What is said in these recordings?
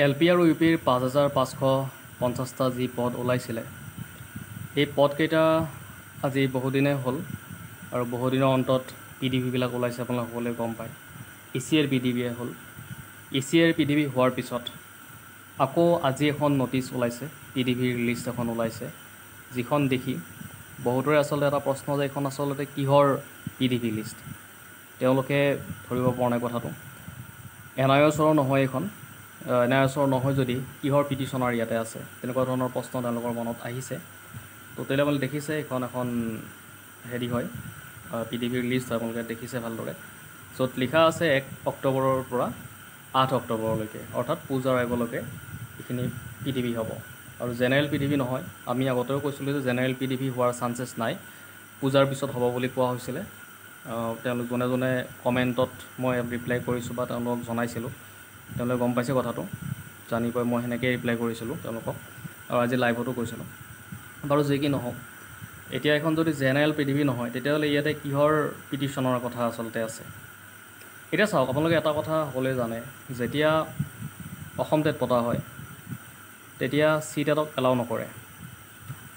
L P আৰু U পিৰ 5,550টা যি পদ ওলাইছিলে এই পদকেইটা আজি বহুদিনে হ'ল আৰু বহুদিনৰ অন্তত PDB-বিলাক ওলাইছে। আপোনালোকে সকলোৱে গম পায় ECR PDB-য়ে হ'ল। ECR PDB হোৱাৰ পিছত আকৌ আজি এখন নটিচ ওলাইছে, PDB-ৰ লিষ্ট এখন ওলাইছে, যিখন দেখি বহুতৰে আচলতে এটা প্ৰশ্ন যে এইখন আচলতে কিহৰ PDB লিষ্ট। তেওঁলোকে ধৰিব পৰা নাই কথাটো। NIOSৰ নহয় এইখন, NIOSৰ নহয় যদি কিহৰ পিটিশ্যনাৰ ইয়াতে আছে, তেনেকুৱা ধৰণৰ প্ৰশ্ন তেওঁলোকৰ মনত আহিছে। তো তেওঁলোকে দেখিছে এইখন এখন হেৰি হয়, PDB-ৰ লিষ্ট হয়, আপোনালোকে দেখিছে ভালদৰে। য'ত লিখা আছে 1 অক্টোবৰৰ পৰা 8 অক্টোবৰলৈকে, অৰ্থাৎ পূজাৰ আগলৈকে এইখিনি PDB হ'ব। আৰু জেনেৰেল PDB নহয়। আমি আগতেও কৈছিলোঁ যে জেনেৰেল PDB হোৱাৰ চান্সেছ নাই, পূজাৰ পিছত হ'ব বুলি কোৱা হৈছিলে। তেওঁলোক যোনে যোনে কমেণ্টত মই ৰিপ্লাই কৰিছোঁ বা তেওঁলোকক জনাইছিলোঁ, তেওঁলোকে গম পাইছে কথাটো, জানি পাই মই সেনেকৈ ৰিপ্লাই কৰিছিলোঁ তেওঁলোকক, আৰু আজি লাইভতো কৈছিলোঁ। বাৰু যি কি নহওক, এতিয়া এখন যদি জেনেৰেল PDB নহয়, তেতিয়াহ'লে ইয়াতে কিহৰ পিটিশ্যনৰ কথা আচলতে আছে। এতিয়া চাওক, আপোনালোকে এটা কথা সকলোৱে জানে, যেতিয়া অসম টেট পতা হয় তেতিয়া CTET-ক এলাউ নকৰে,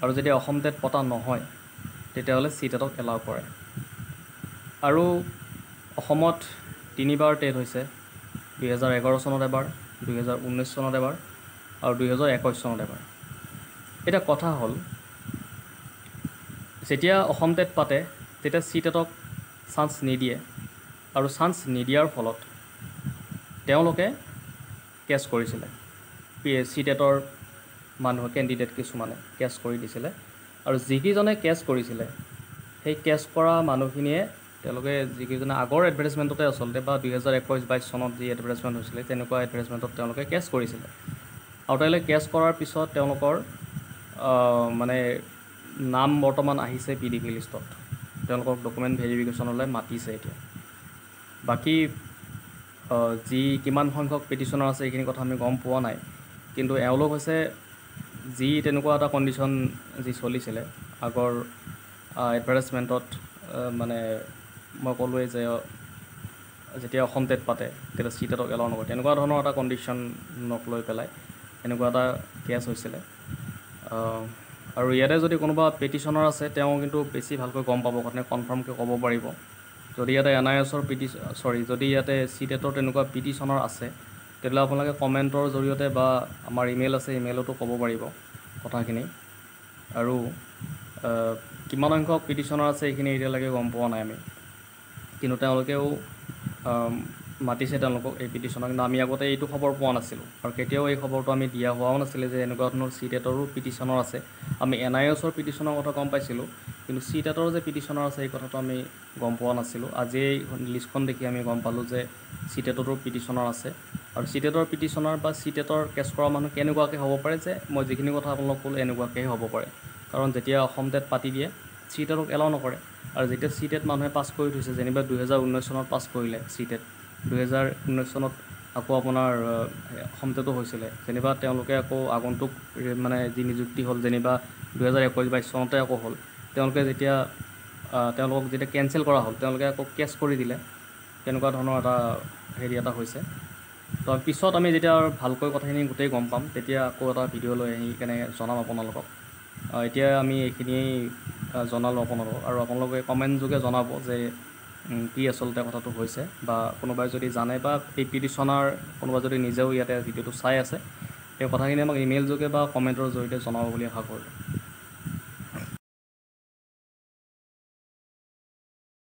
আৰু যেতিয়া অসম টেট পতা নহয় তেতিয়াহ'লে CTET-ক এলাউ কৰে। আৰু অসমত 3বাৰ টেট হৈছে, 2011 চনত এবাৰ, 2019 চনত এবাৰ আৰু 2021 চনত এবাৰ। এতিয়া কথা হ'ল, যেতিয়া অসম টেট পাতে তেতিয়া CTET-ক চান্স নিদিয়ে, আৰু চান্স নিদিয়াৰ ফলত তেওঁলোকে কেছ কৰিছিলে। CTET-ৰ মানুহ কেণ্ডিডেট কিছুমানে কেছ কৰি দিছিলে, আৰু যিকেইজনে কেছ কৰিছিলে সেই কেছ কৰা মানুহখিনিয়ে তেওঁলোকে যিকেইজনে আগৰ এডভাৰটাইজমেণ্টতে আচলতে বা 2021-22 চনত যি এডভাৰটাইজমেণ্ট হৈছিলে তেনেকুৱা এডভাৰটাইজমেণ্টত তেওঁলোকে কেছ কৰিছিলে। আৰু তেওঁলোকে কেছ কৰাৰ পিছত তেওঁলোকৰ মানে নাম বৰ্তমান আহিছে PDB লিষ্টত, তেওঁলোকক ডকুমেণ্ট ভেৰিফিকেশ্যনলৈ মাতিছে এতিয়া। বাকী যি কিমান সংখ্যক পিটিশ্যনাৰ আছে এইখিনি কথা আমি গম পোৱা নাই, কিন্তু এওঁলোক হৈছে যি তেনেকুৱা এটা কণ্ডিশ্যন যি চলিছিলে আগৰ এডভাৰটাইজমেণ্টত, মানে মই ক'লোৱেই যে যেতিয়া অসম টেট পাতে তেতিয়া CTET-ক এলাউ নকৰে, তেনেকুৱা ধৰণৰ এটা কণ্ডিশ্যনক লৈ পেলাই এনেকুৱা এটা কেছ হৈছিলে। আৰু ইয়াতে যদি কোনোবা পিটিশ্যনাৰ আছে তেওঁ কিন্তু বেছি ভালকৈ গম পাব, কাৰণে কনফাৰ্মকৈ ক'ব পাৰিব। যদি ইয়াতে NIOSৰ যদি ইয়াতে CTET-ৰ তেনেকুৱা পিটিশ্যনাৰ আছে তেতিয়াহ'লে আপোনালোকে কমেণ্টৰ জৰিয়তে বা আমাৰ ইমেইল আছে, ইমেইলতো ক'ব পাৰিব কথাখিনি। আৰু কিমান সংখ্যক পিটিশ্যনাৰ আছে এইখিনি এতিয়ালৈকে গম পোৱা নাই আমি, কিন্তু তেওঁলোকেও মাতিছে তেওঁলোকক এই পিটিশ্যনাৰ। কিন্তু আমি আগতে এইটো খবৰ পোৱা নাছিলোঁ, আৰু কেতিয়াও এই খবৰটো আমি দিয়া হোৱাও নাছিলে যে এনেকুৱা ধৰণৰ CTET-ৰো পিটিশ্যনাৰ আছে। আমি NIOSৰ পিটিশ্যনৰ কথা গম পাইছিলোঁ, কিন্তু CTET-ৰ যে পিটিশ্যনাৰ আছে এই কথাটো আমি গম পোৱা নাছিলোঁ। আজি এই লিষ্টখন দেখি আমি গম পালোঁ যে CTET-ৰো পিটিশ্যনাৰ আছে। আৰু CTET-ৰ পিটিশ্যনাৰ বা CTET-ৰ কেছ কৰা মানুহ কেনেকুৱাকৈ হ'ব পাৰে, যে মই যিখিনি কথা আপোনালোকক ক'লোঁ এনেকুৱাকৈহে হ'ব পাৰে। কাৰণ যেতিয়া অসম টেট পাতি দিয়ে CTET-ক এলাউ নকৰে, আৰু যেতিয়া CTET মানুহে পাছ কৰি থৈছে, যেনিবা 2019 চনত পাছ কৰিলে CTET, 2019 চনত আকৌ আপোনাৰ অসম টেটো হৈছিলে, যেনিবা তেওঁলোকে আকৌ আগন্তুক মানে যি নিযুক্তি হ'ল যেনিবা 2021-22 চনতে আকৌ হ'ল, তেওঁলোকক যেতিয়া কেঞ্চেল কৰা হ'ল তেওঁলোকে আকৌ কেছ কৰি দিলে, তেনেকুৱা ধৰণৰ এটা হেৰি এটা হৈছে। তো পিছত আমি যেতিয়া ভালকৈ কথাখিনি গোটেই গম পাম তেতিয়া আকৌ এটা ভিডিঅ' লৈ আহি কেনে জনাম আপোনালোকক। এতিয়া আমি এইখিনিয়েই জনালোঁ আপোনালোকক, আৰু আপোনালোকে কমেণ্ট যোগে জনাব যে কি আচলতে কথাটো হৈছে, বা কোনোবাই যদি জানে বা এই পিটিশ্যনাৰ কোনোবা যদি নিজেও ইয়াতে ভিডিঅ'টো চাই আছে, সেই কথাখিনি আমাক ইমেইল যোগে বা কমেণ্টৰ জৰিয়তে জনাব বুলি আশা কৰিলোঁ।